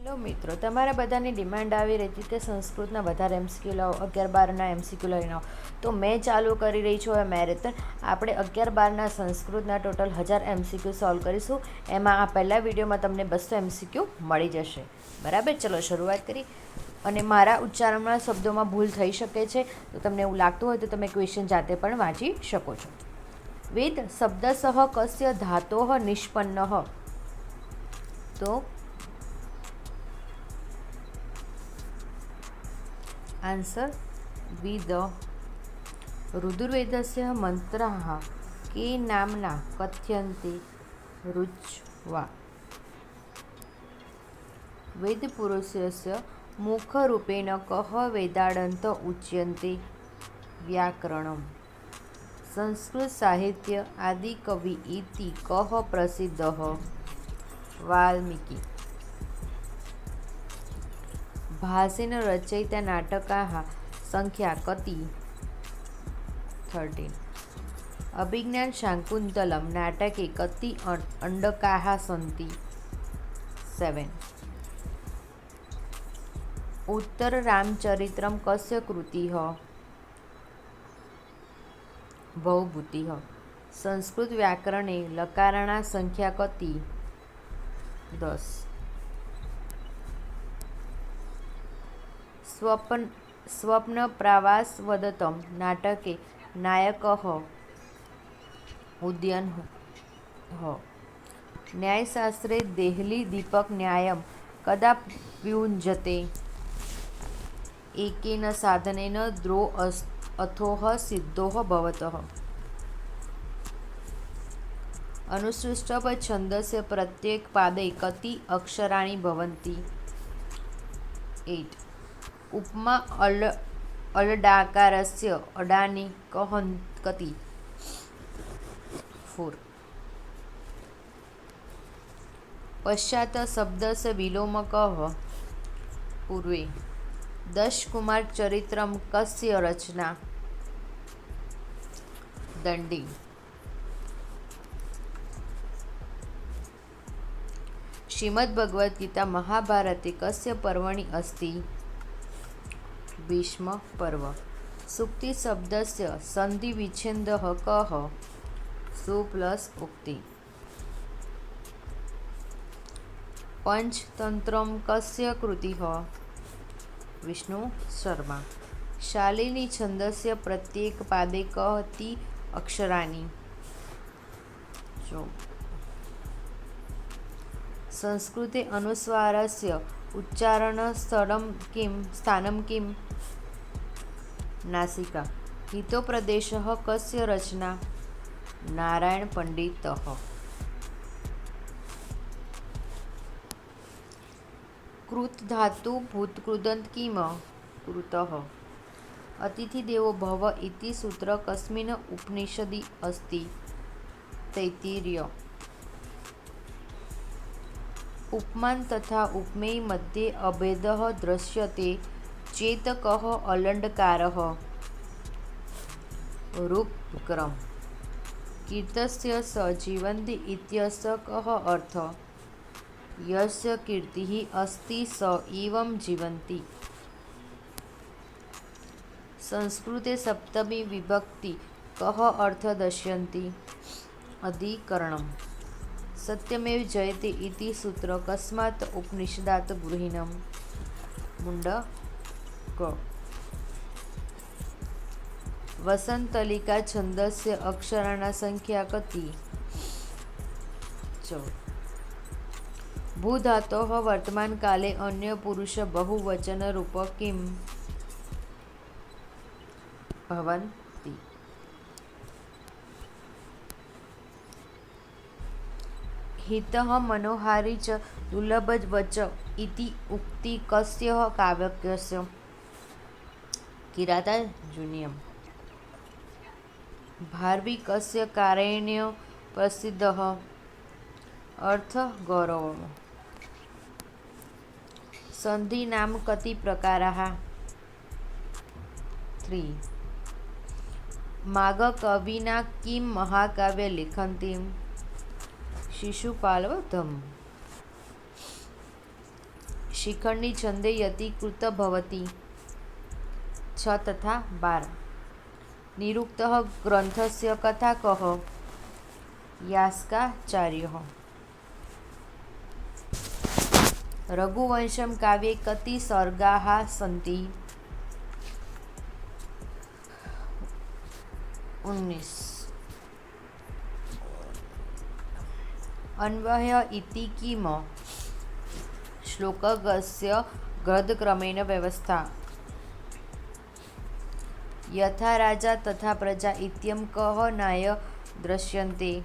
Hello મિત્રો, તમારા બધાની ડિમાન્ડ આવી રહી હતી કે સંસ્કૃતના વધારે એમસીક્યુ લાવો, 11-12ના એમસીક્યુ લઈને આવો. તો મેં ચાલુ કરી રહી છું હવે મેરેથોન. આપણે 11-12ના સંસ્કૃતના ટોટલ 1000 એમસીક્યુ સોલ્વ કરીશું. એમાં આ પહેલા વિડીયોમાં તમને 200 એમસીક્યુ મળી જશે. બરાબર, ચલો શરૂઆત કરી. અને મારા ઉચ્ચારણના શબ્દોમાં ભૂલ થઈ શકે છે, તો તમને એવું લાગતું હોય તો તમે ક્વેશ્ચન જાતે પણ વાંચી શકો છો. વેદ શબ્દસઃ કસ્ય ધાતોઃ નિષ્પન્નઃ? તો આન્સર વિદ. રુદુર્વેદસ્ય મંત્રાः કે નામ્ના કથ્યન્તે ઋચ્વા? વેદપુરુષસ્ય મુખરૂપેણ કઃ વેદાડન્ટ ઉચ્યન્તે? વ્યાકરણમ. સંસ્કૃત સાહિત્ય આદિકવિ ઇતિ કઃ પ્રસિદ્ધઃ? વાલ્મીકિ. ભાસેન રચયિતા નાટકાः સંખ્યા કતિ? 13. અભિજ્ઞાન શાકુંતલમ નાટકે કતિ અંડકાः સन्ति? 7. ઉત્તરરામચરિતમ કસ્ય કૃતિઃ? ભવભૂતિઃ. સંસ્કૃત વ્યાકરણે લકારાણા સંખ્યા કતિ? 10. સ્વપ્નપ્રાવાસવદત્તમ નાટકે નાયકઃ ઉદયનઃ. ન્યાયશાસ્ત્રે દેહલીદીપક ન્યાયમ કદા પ્રયુજ્યતે? એકેન સાધનેન દ્વયોઃ સિદ્ધયોઃ ભવતઃ. અનુસૃષ્ટપ છંદસ્ય પ્રત્યેક પાદે કતિ અક્ષરાણિ ભવन्ति? 8. ઉપમા અલડાકારસ્ય અડાની કતિ? 4. પશ્ચાત શબ્દસ્ય વિલોમકઃ? પૂર્વે. દશકુમાર ચરિત્રમ કસ્ય રચના? દંડી. શ્રીમદ્ભગવદ્ ગીતા મહાભારતે કસ્ય પર્વણિ અસ્તિ? ભીષ્મ પર્વ. સૂક્તિ શબ્દસ્ય સંધિ વિચ્છેદઃ કઃ? સુ પ્લસ ઉક્તિ. પંચતંત્રમ કસ્ય કૃતિઃ? વિષ્ણુ શર્મા. શાલિની છંદસ્ય પ્રત્યેક પાદે કતિ અક્ષરાણિ? 14. સંસ્કૃતે અનુસ્વારસ્ય ઉચ્ચારણસ્થાનમ કિમ? નાસિકા. હિતોપદેશઃ કસ્ય રચના? નારાયણપંડિતઃ. કૃત ધાતુ ભૂતકૃદંત કિમ? કૃતઃ. અતિથિદેવો ભવ ઇતિ સૂત્ર કસ્મિન ઉપનિષદિ અસ્તિ? તૈત્તિરીય. ઉપમાન તથા ઉપમેય મધ્યે અભેદઃ દૃશ્યતે ચેત કઃ અલંકારઃ? રૂપક્રમ. કીર્તસ્ય સ જીવન્તિ ઇત્યस्य કઃ અર્થः? યસ્ય કીર્તિઃ અસ્તિ સ એવં જીવન્તિ. સંસ્કૃતે સપ્તમી વિભક્તિ કઃ અર્થ દર્શયન્તિ? અધિકરણમ. સત્યમેવ જયતે ઇતિ સૂત્ર કસ્માत् ઉપનિષદાत् ગૃહીતમ? મુંડક. વસંતલિકા છંદસ્ય અક્ષરાણા સંખ્યા કતિ? 14. ભૂધાતોઃ વર્તમાનકાલે અન્ય પુરુષ બહુવચનરૂપ કિમ? ભવન્તિ. હિતઃ મનોહારી ચ દુર્લભવચ ઇતિ ઉક્તિ કસ્ય કાવ્યસ્ય? કિરાતાર્જુનીયમ. ભારવી કસ્ય કાર્યેણ પ્રસિદ્ધઃ? અર્થગૌરવમ. સંધિ નામ કતિ પ્રકારાः? 3. માગકવિના કિમ મહાકાવ્ય લેખન્તિ? શિશુપાલવધમ. શિખંડી છંદે યતિ કૃત ભવતી 6 તથા 12. નિરુક્તઃ ગ્રંથસ્ય કથા કહ યાસ્કાચાર્યઃ. રઘુવંશમ કાવ્યે કતિ સર્ગાः સન્તિ 19. અન્વય ઇતિ કિમ શ્લોકસ્ય ગદ્યક્રમેણ વ્યવસ્થા. યથા રાજા તથા પ્રજા ઇત્યમ કહ નાય દ્રશ્યન્તે.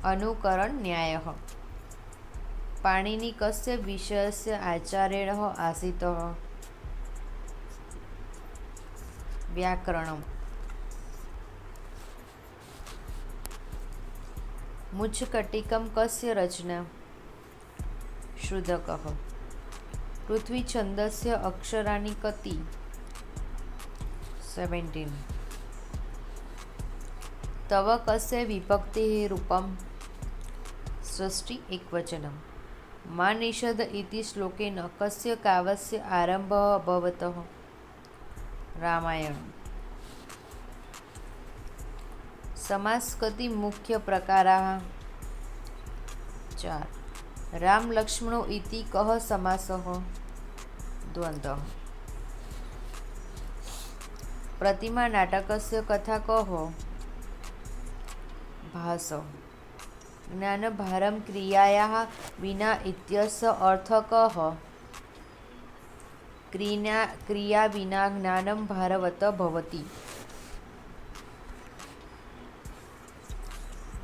અનુકરણ ન્યાયઃ. પાણિનિ કસ્ય વિષયસ્ય આચાર્યણઃ આસીતઃ. વ્યાકરણમ. મુચ્છકટિકમ કસ્ય રચના. શ્રુધકઃ. પૃથ્વી છંદસ્ય અક્ષરાણિ કતિ 17. તવ કસ્ય વિભક્તિઃ રૂપમ. ષષ્ઠી એકવચનમ. મા નિષદ ઇતિ શ્લોકેન કસ્ય કાવ્યસ્ય આરંભઃ અભવતઃ. રામાયણ. સમાસ કતિ મુખ્ય પ્રકારાः. 4. રામ લક્ષ્મણો ઇતિ કઃ સમાસઃ. દ્વંદ્વઃ. પ્રતિમા નાટકસ્ય કથા કહ. ભાસ. જ્ઞાનભારમ ક્રિયાયાઃ વિના ઇત્યસ્ય અર્થः કઃ. ક્રિયા વિના જ્ઞાનમ ભારવત ભવતિ.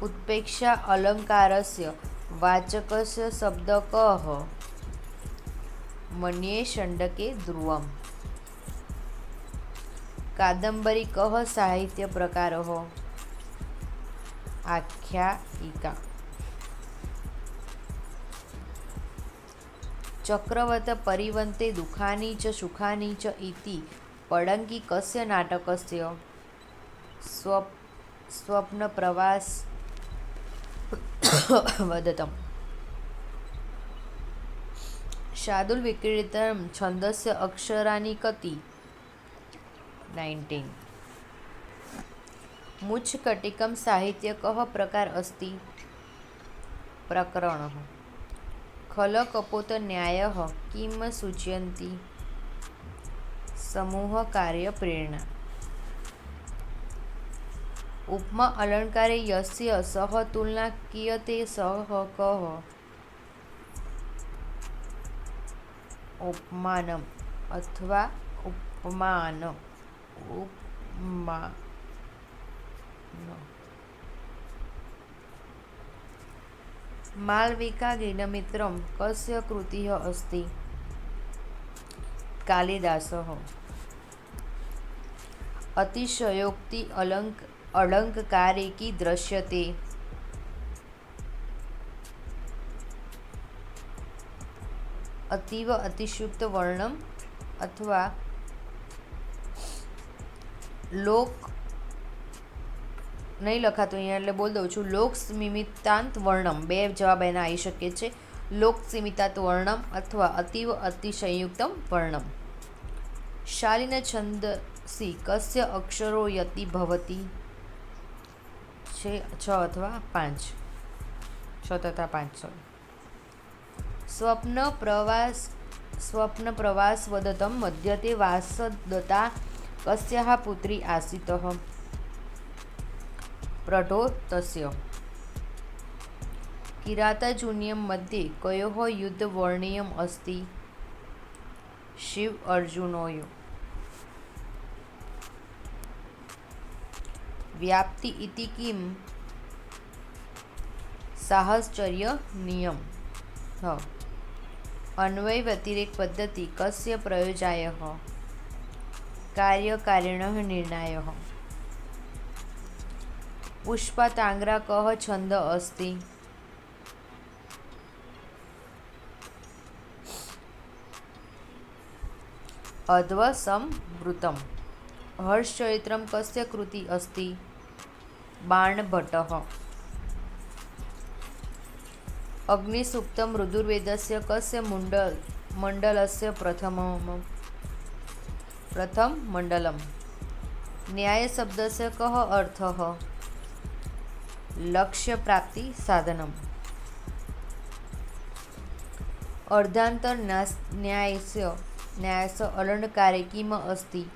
ઉત્પ્રેક્ષા અલંકારસ્ય વાચકસ્ય શબ્દ કહ. મન્યે ષण्डके ધ્રુવમ. કાદંબરી કઃ સાહિત્ય પ્રકારઃ. આખ્યાયિકા. ચક્રવત પરિવન્તે દુઃખાની ચ સુખાની ચ ઇતિ પડંકી કસ્ય નાટકસ્ય. સ્વપ્નપ્રવાસ વદતમ. શાર્દૂલ વિક્રીડિતમ છંદસ્ય અક્ષરાણિ કતિ 19. મુચ્છકટિકમ સાહિત્ય કઃ પ્રકાર અસ્તિ. પ્રકરણઃ. ખલ કપોત ન્યાયઃ કિમ સૂચયન્તિ. સમૂહ કાર્ય પ્રેરણા. ઉપમા અલંકારે યસ્ય સહ તુલના ક્રિયતે સઃ કઃ. ઉપમાનમ અથવા ઉપમાન. ઉપમાન. માલવિકાગ્નિમિત્રમ કસ્ય કૃતિઃ અસ્તિ. કાલિદાસઃ. અતિશયોક્તિ અલંકારેકી દ્રશ્યતે. અતીવ અતિશુક્ત વર્ણમ અથવા લોક નહીં લખાતું અહીંયા એટલે બોલ દઉં છું. લોક સ્મિમિતાંત વર્ણમ. બે જવાબ એના આવી શકે છે. લોક સ્મિમિતાંત વર્ણમ અથવા અતીવ અતિશયુક્તમ વર્ણમ. શાલિન છંદસી કસ્ય અક્ષરો યતિ ભવતી. 6 અથવા 5. 6 તથા 5. સ્વપ્ન પ્રવાસ વદતમ મધ્યતે વાસદતા કસ્યાઃ પુત્રી આસીતઃ. પ્રઢોતસ્ય. કિરાતાર્જુનીયમ મધ્યે કયોઃ યુદ્ધવર્ણીયમ અસ્તિ. શિવ અર્જુનયોઃ. વ્યાપ્તિ ઇતિ કિમ સાહશ્ચર્ય નિયમ. અન્વય વ્યતિરેક પદ્ધતિ કસ્ય પ્રયોજાયઃ. કાર્યકારિણઃ નિર્ણયઃ. પુષ્પાતાંગ્રા કઃ છંદ અસ્તિ. અધ્વસંવૃતમ. હર્ષચરિत्रम કસ્ય કૃતિ અસ્તિ. બાણભટ્ટઃ. अग्निसूक्तं ऋदुर्वेदस्य कस्य मण्डलस्य प्रथम मण्डलम्। न्यायशब्दस्य कः अर्थः? लक्ष्यप्राप्ति साधनम्। अर्धान्तरन्यायस्य अलङ्कारे किम् अस्ति?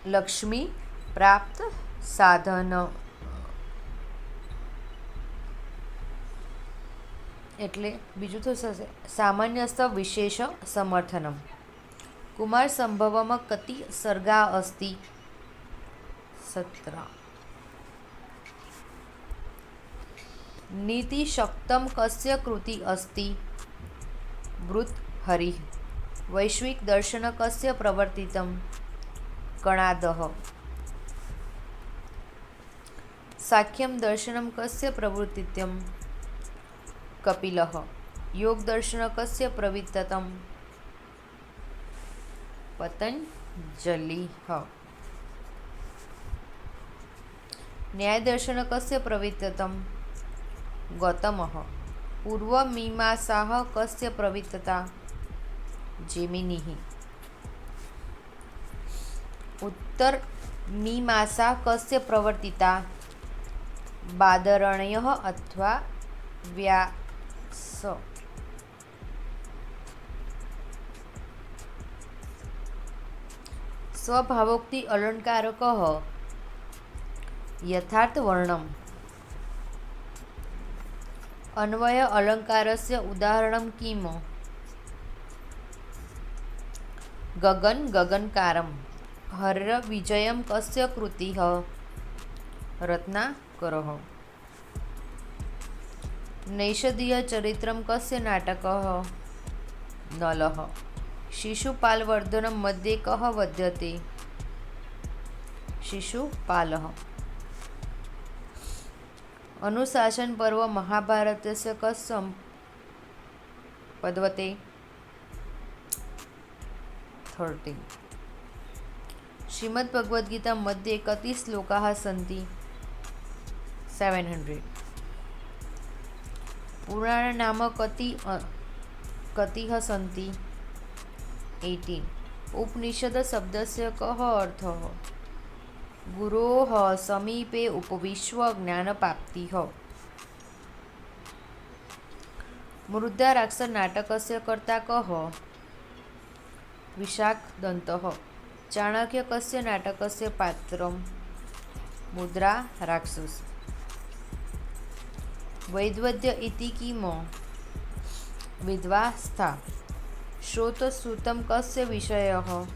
लक्ष्मी प्राप्त साधन। એટલે બીજું તો થશે સામાન્યસ્થ વિશેષ સમર્થનમ। कुमार संभवम कति सर्गा अस्ति? 17। नीतिशक्तं कस्य कृति अस्ति? भृतहरिः। वैश्विक दर्शन कस्य प्रवर्तितं? कणादः। साख्यं दर्शनं कस्य प्रवर्तितं? कपिलः। योग दर्शन कस्य प्रवर्तितं? पतञ्जलिः। न्याय दर्शन कस्य प्रवर्तितं? गौतमः। पूर्वमीमांसा कस्य प्रवर्तिता? जैमिनिः। उत्तरमीमांसा कस्य प्रवर्तिता? बादरायणः अथवा व्यास। स्वभावोक्ति अलंकार कः? यथार्थवर्णनम्। अन्वय अलंकारस्य उदाहरणं किम्? गगन गगनकारम्। हरविजयं कस्य कृतिः? रत्नाकरः। नैषधीयचरित्रं कस्य नाटकः? नलः। शिशुपालवर्धनं मध्ये कः वद्यते? शिशुपालः। अनुशासन पर्व महाभारतस्य कस्य पद्यते? 13। श्रीमद्भगवद्गीता मध्ये कति श्लोकाः सन्ति? 700। पुराण नाम कति सन्ति? 18। उपनिषद शब्दस्य कः अर्थः? गुरोः समीपे उपविश्य ज्ञानप्राप्तिः। मुद्राराक्षस नाटकस्य कर्ता कः? विशाखदत्तः। चाणक्य कस्य नाटकस्य पात्रं? मुद्राराक्षस। वैदव्य इति किम्? विद्वांसः। श्रोतश्रुतं कस्य विषयः?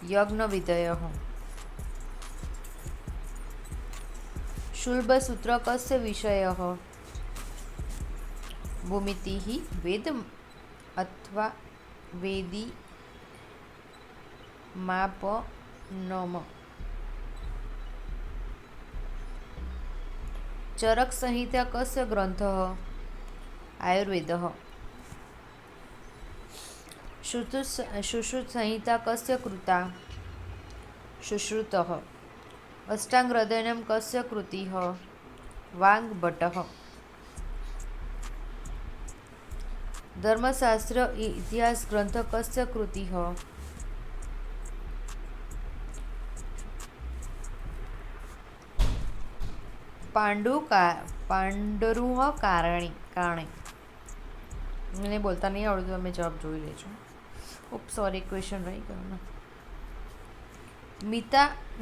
यज्ञविधयः। शूलभसूत्र कस्य विषयः? भूमितिः। वेद अथवा वेदी मापनम्। चरक संहिता कस्य ग्रंथः? आयुर्वेदः। सुश्रुत संहिता कस्य कृता? सुश्रुतः। अष्टांगहृदयं कस्य कृतिः? वाग्भटः। धर्मशास्त्र इतिहास ग्रंथ कस्य कृतिः? પાંડુરુહ કારણે। મને બોલતા નહીં આવડતું, તમે જવાબ જોઈ લેજો। સોરી, ક્વેશ્ચન રહી ગયો ને।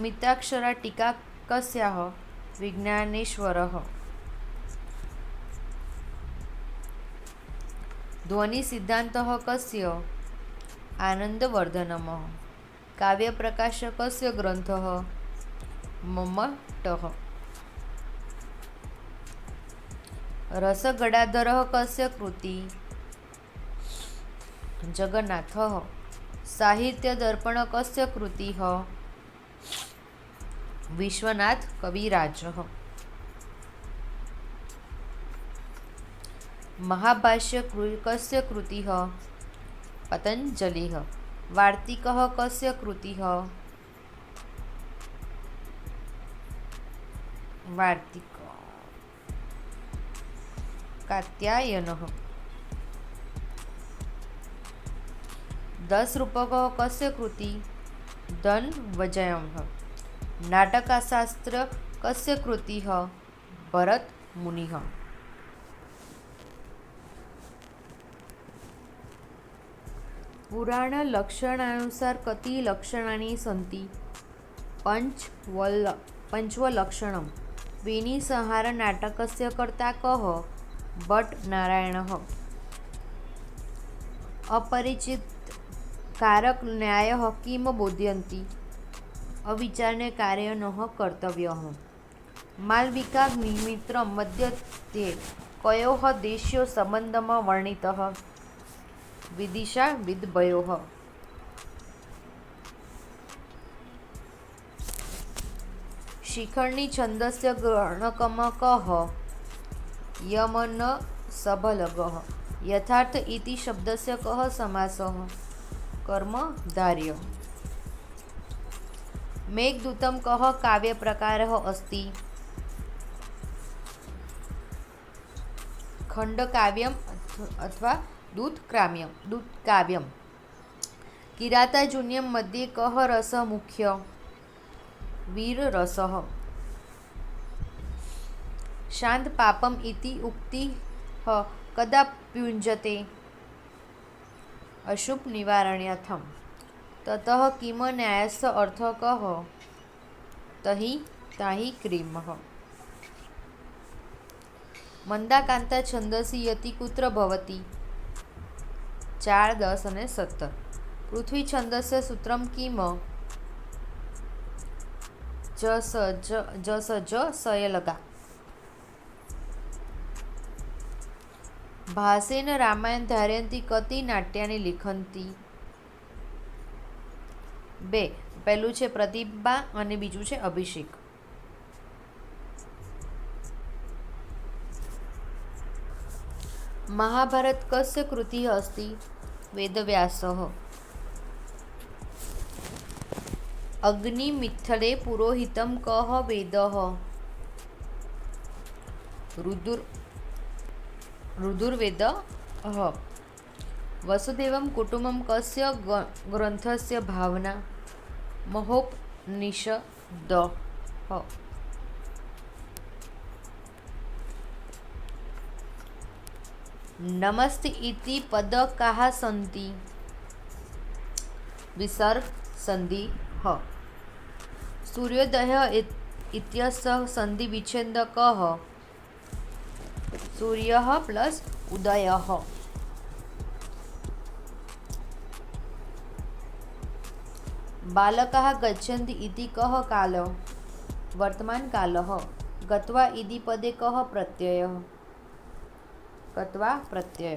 મિતાક્ષરા ટીકા કસ્યાઃ? વિજ્ઞાનેશ્વરઃ। ध्वनि सिद्धान्तः कस्य? आनन्दवर्धनम्। काव्यप्रकाश कस्य ग्रन्थः? मम्मटः। रसगडाधरः कस्य कृति? जगन्नाथः। साहित्यदर्पण कस्य कृतिः? विश्वनाथ कविराजः। महाभाष्य कस्य कृतिः? पतञ्जलिः। वार्तिकः कस्य कृतिः? वार्तिक कात्यायनः 10 रूपकः कस्य कृति धनञ्जयः नाटकशास्त्र कस्य कृतिः भरतमुनिः पुराणलक्षणानुसार कति लक्षणानि सन्ति पंचवलक्षणं वेणीसंहार नाटकस्य कर्ता कः भट्टनारायणः अपरिचित कारक न्यायः किं बोधयन्ति अविचार्य कार्यनः कर्तव्यः मालविका मध्ये कयोः देश्यो सम्बन्धः वर्णितः विदिशा विद्वयोः शिखण्डी छन्दस्य गणकः कः यमन सबलगः यथार्थ इति शब्दस्य कः समासः कर्मधार्य मेघदूतं कः काव्यप्रकारः अस्ति खण्डकाव्यम् अथवा दूतकाव्यम् किरातार्जुनीयं मध्ये कः रसः मुख्यः वीररसः शान्त पापम् इति उक्तिः कदा प्रयुज्यते अशुभ निवारणार्थं ततः किम न्यायस्य अर्थः कः ताहि क्रीमः मंदाकांता छंदसि यति कुत्र भवति 4, 10 અને 17 पृथ्वी छंदस्य सूत्रं किम जस सयलगा भासेन रामायण धारयन्ति कति नाट्यानि लिखन्ति 2 પહેલું છે પ્રતિભા અને બીજું છે અભિષેક महाभारत कस्य कृतिः अस्ति वेदव्यासः अग्निमित्थले पुरोहितं कः वेदः रुदुर्वेदः वसुदेवं कुटुम्बं कस्य ग्रन्थस्य भावना महोपनिषदः नमस्ते इति पद काः सन्ति विसर्ग संधिः सूर्योदयः इत्यस्य संधि विच्छेदकः सूर्यः प्लस उदयः बालकाः गच्छन्ति इति कः कालः वर्तमानकालः गत्वा इति पदे कः प्रत्ययः गत्वा प्रत्यय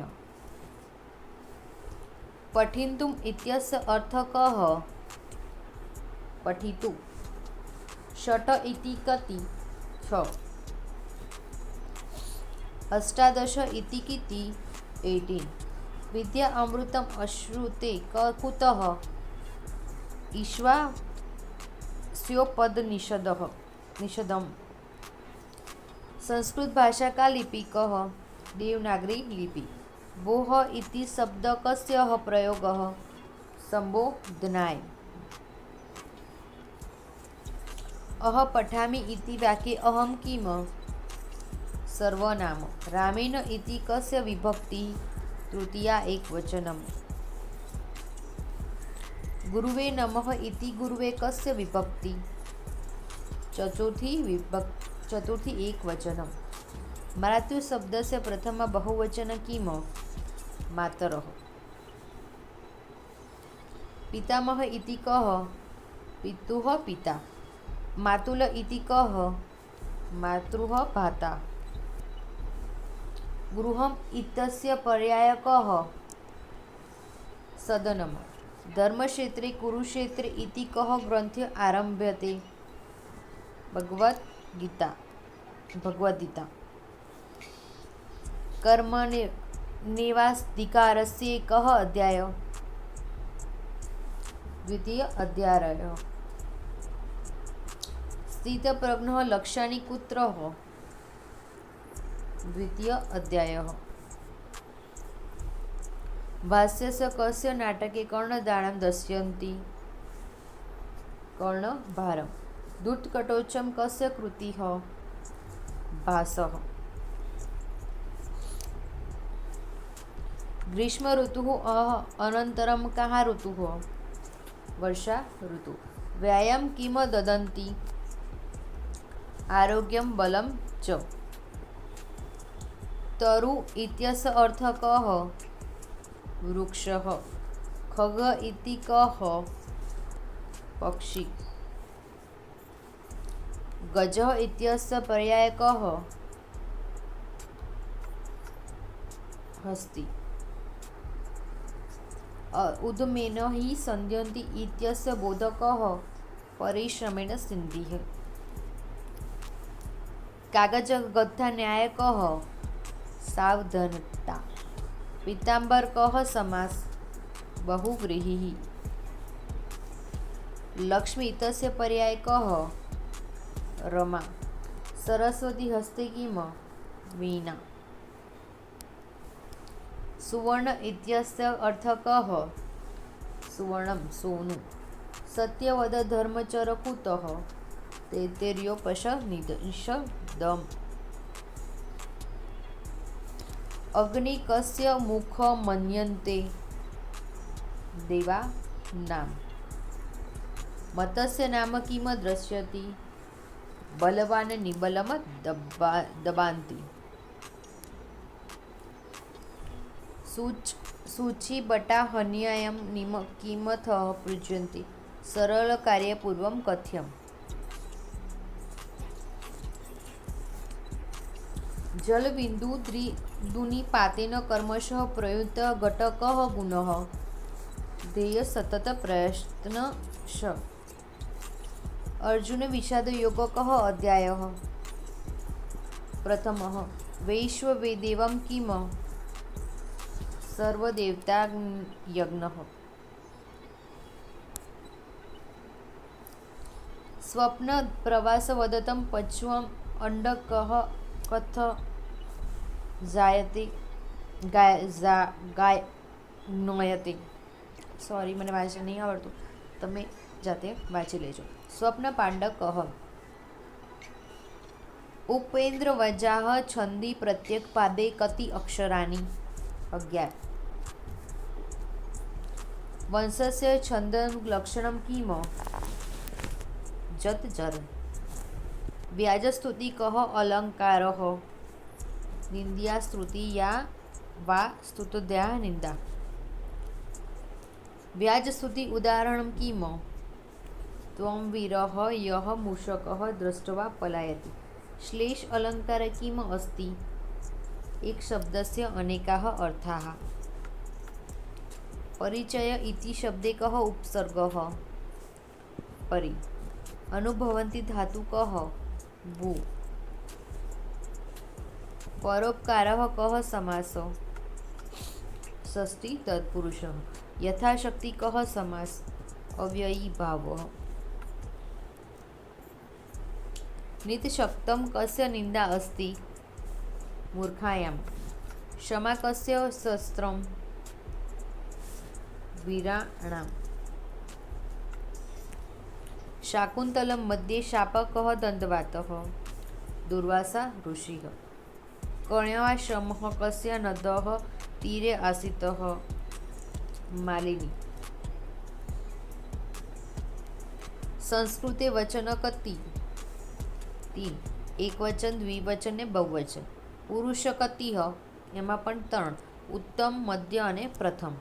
पठितुम् इत्यस्य अर्थः कः पठितु षट् इति कति 6 अष्टादश इति किति 18 विद्या अमृतम् अश्नुते कुतः ईश्वास्योपनिषदम् संस्कृत भाषा का लिपि कः देवनागरी लिपि भोः इति शब्द कस्य प्रयोगः संबोधनाय अह पठामि इति वाक्ये अहं किम सर्वनाम रामेण इति कस्य विभक्ति तृतीया एकवचनम् गुरुवे नमः इति गुरुवे कस्य विभक्ति चतुर्थी एकवचनम् मातृ शब्दस्य प्रथम बहुवचन किम मातरः पितामह इति कः पितुः पिता मातुल इति कः मातृः भ्राता गृहम् इत्यस्य पर्यायः कः सदनम् धर्मक्षेत्रे कुरुक्षेत्रे इति कः ग्रन्थः आरभ्यते भगवद्गीता कर्मण्येवाधिकारस्य कः अध्यायः द्वितीय अध्यायः स्थितप्रज्ञः लक्ष्याणि कुत्र? द्वितीय अध्याय। भाष्यस्य कस्य नाटके कर्णदानं दर्शयन्ति? कर्णभारम्। दूतकटोचं कस्य कृतिः? भासः। ग्रीष्म ऋतुः अनन्तरं कः ऋतुः? वर्षा ऋतुः। व्यायाम किम ददन्ति? आरोग्यं बलं च। तरु इत्यस्य अर्थः कः? वृक्षः। खग इति कः? पक्षी। गजः इत्यस्य पर्यायः कः? हस्ती। उद्यमेन हि सन्ध्यन्ति इत्यस्य बोधः कः? परिश्रमेण सिद्धिः। कागजगद्धा न्यायः कः? सावधानता। पीताम्बर कः समास? बहुव्रीहिः। लक्ष्मी इत्यस्य पर्यायः कः? रमा। सरस्वती हस्ते किम? वीणा। सुवर्ण इत्यस्य अर्थः कः? सुवर्णं सोनु। सत्यवद धर्मचर कुतः? तैत्तिरीयोपनिषदम्। अग्नि कस्य मुखं मन्यन्ते? देवानाम्। मतस्य नाम किम दृश्यति? बलवान् निबलं दबान्ति। शुचिबटाहन्यायं किमर्थं पृच्छन्ति? सरलकार्यपूर्वं कथ्यम्। जलबिन्दुनिपातेन कर्मशः प्रयुक्तः घटकः गुणः? ध्येयसततप्रयत्नश्च। अर्जुनविषादयोगः कः अध्यायः? प्रथमः। वैश्वदेवं किम? सर्वदेवतायज्ञः। स्वप्नप्रवासवदतं पश्वम् अंडकः कथं જ્ઞાયતે? સોરી, મને વાંચતા નહીં આવડતું, તમે જાતે વાંચી લેજો. સ્વપ્ન પાંડકઃ. ઉપેન્દ્રવજાહ છંદી પ્રત્યેક પાદે કતિ અક્ષરાણિ? 11. વંશસ્ય છંદલક્ષણં કિમ? જતજર. વ્યાજસ્તુતિ કઃ અલંકારઃ? નિંદ્યા સ્તુતિયા વા સ્તુત્યા નિંદા. વ્યાજસ્તુતિ ઉદાહરણં કિમ? ત્વં વીરઃ યઃ મૂષકः દૃष्ट्वा પલાયતિ. શ્લેષ અલંકાર કિમ અસ્તિ? એક શબ્દસ્ય અનેકાः અર્થાः. પરિચય ઇતિ શબ્દે કः ઉપસર્ગः? પરી. અનુભવन्ति धातु कः? भू. परोपकारः कः समासः? षष्ठी तत्पुरुषः. यथाशक्ति कः समास? अव्ययी भावः. नित्यशक्तं कस्य निंदा अस्ति? मूर्खायां. क्षमा कस्य शस्त्रं? वीराणाम्. शाकुन्तलं मध्ये शापः कः दण्डवातः? दुर्वासा ऋषिः. कर्ण्याश्रमः कस्य नदः तीरे आसीतः? मालिनी. संस्कृते वचन कति? 3. एकवचन, द्विवचन ને બહુવચન. પુરુષ કતિ હ? એમાં પણ 3. ઉત્તમ, મધ્ય અને પ્રથમ.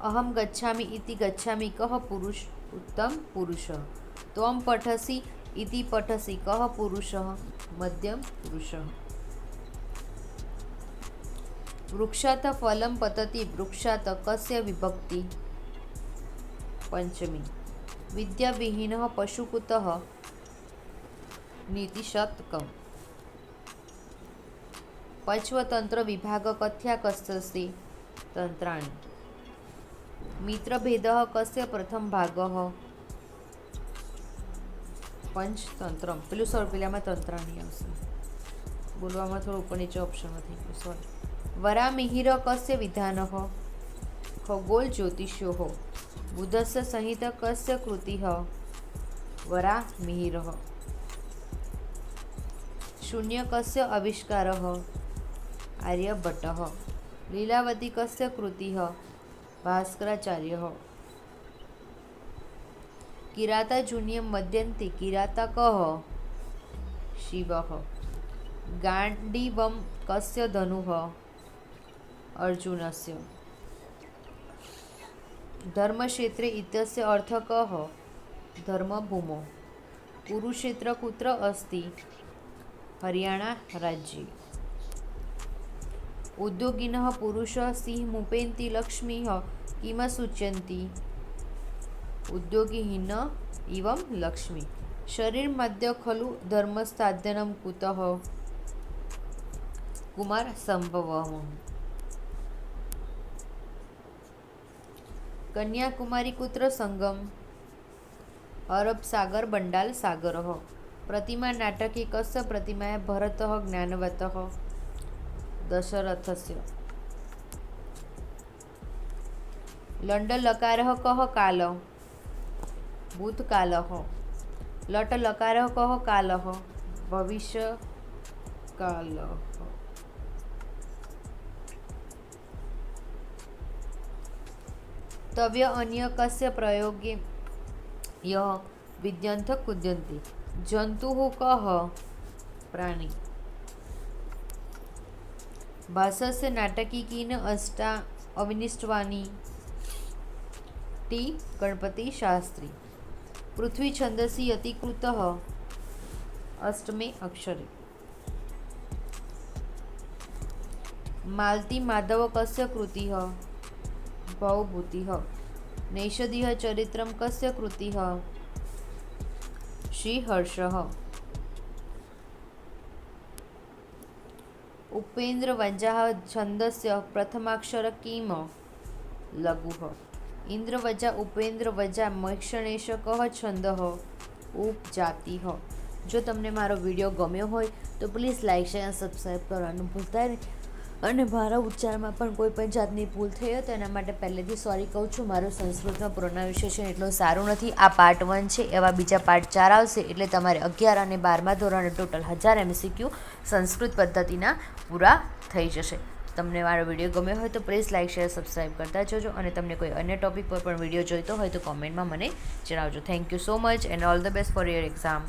અહમ ગચ્છામિ ઇતિ ગચ્છામિ કઃ પુરુષ? उत्तम पुरुषः. त्वं पठसि इति पठसि कः पुरुषः? मध्यम पुरुषः. वृक्षात् फलं पतति वृक्षात् कस्य विभक्ति? पंचमी. विद्याविहीनः पशुकुतः? नीतिशतकम्. पंचतंत्र विभाग कथ्या कस्यस्ति? तंत्राणि. मित्रभेदः कस्य प्रथम भागः? પંચતંત્રમ, પેલામાં તંત્રાણી આવશે, બોલવામાં થોડું ઉપર નીચે ઓપ્શનમાં થઈ ગયું, સોરી. વરામિહિર કસ્ય વિધાન ખગોળ જ્યોતિષ્યો બુધસ્ય સંહિત કસ્ય કૃતિ વરામિહિર. શૂન્ય કસ્ય આવિષ્કાર આર્યભટ્ટ. લીલાવતી કસ્ય કૃતિ ભાસ્કરાચાર્ય. કિરાતાજુન્યમ મદ્યન્તે કિરાતક શિવ. ગાંડીવમ કસ્ય ધનુઃ અર્જુનસ્ય. ધર્મક્ષેત્રે ઇત્યસ્ય અર્થક ધર્મભૂમો. કુરુક્ષેત્ર કુત્ર અસ્તિ હરિયાણા રાજ્ય. ઉદ્યોગિનઃ પુરુષः સિંહ મુપેન્તિ લક્ષ્મીઃ કિમ સૂચ્યન્તિ ઉદ્યોગિહીન ઇવં લક્ષ્મી. શરીર મધ્ય ખલુ ધર્મસાધનમ કુતઃ કુમાર સંભવઃ. કન્યાકુમારી કુત્ર સંગમ અરબ સાગર બંડાલ સાગર. પ્રતિમા નાટકે કસ્ય પ્રતિમાયા ભરતઃ જ્ઞાનવતઃ દશરથસ્ય. લંડ લકારઃ કઃ કાલ ભૂતકાલઃ. લટ લકારઃ કઃ કાલઃ ભવિષ્યકાલઃ. તવ્ય અન્ય કસ્ય પ્રયોગે યઃ વિદ્યન્થ કુદ્યન્તિ જંતુઃ કઃ પ્રાણી. ભાસસ્ય નાટકી કિન અષ્ટા અવિનિષ્ટવાની ટી ગણપતિ શાસ્ત્રી. પૃથ્વી છંદસી અતિકૃત અષ્ટમે અક્ષરે. માલતી માધવ કસ્ય કૃતિ ભવભૂતિ. નૈષધિ ચરિત્રમ કસ્ય કૃતિ શ્રીહર્ષ. ઉપેન્દ્ર વંજા છંદસ્ય પ્રથમાક્ષર કિમ લઘુઃ. ઇન્દ્રવજા ઉપેન્દ્ર વજા મૈક્ષણેશ કઃ છંદઃ ઉપજાતિ. જો તમને મારો વિડીયો ગમ્યો હોય તો પ્લીઝ લાઇક શેર અને સબસ્ક્રાઈબ કરવાનું ભૂલતા નહીં. અને મારા ઉચ્ચારમાં પણ કોઈ પણ જાતની ભૂલ થઈ હોય તો એના માટે પહેલેથી સોરી કહું છું. મારું સંસ્કૃતમાં પ્રોનાઉન્સિએશન એટલું સારું નથી. આ પાર્ટ 1 છે, એવા બીજા પાર્ટ 4 આવશે. એટલે તમારે 11 અને 12મા ધોરણે ટોટલ 1000 MCQ સંસ્કૃત પદ્ધતિના પૂરા થઈ જશે. તમને મારો વિડીયો ગમ્યો હોય તો પ્લીઝ લાઇક શેર સબસ્ક્રાઈબ કરતા જજો. અને તમને કોઈ અન્ય ટૉપિક પર પણ વિડીયો જોઈતો હોય તો કોમેન્ટમાં મને જણાવજો. Thank you so much and all the best for your exam.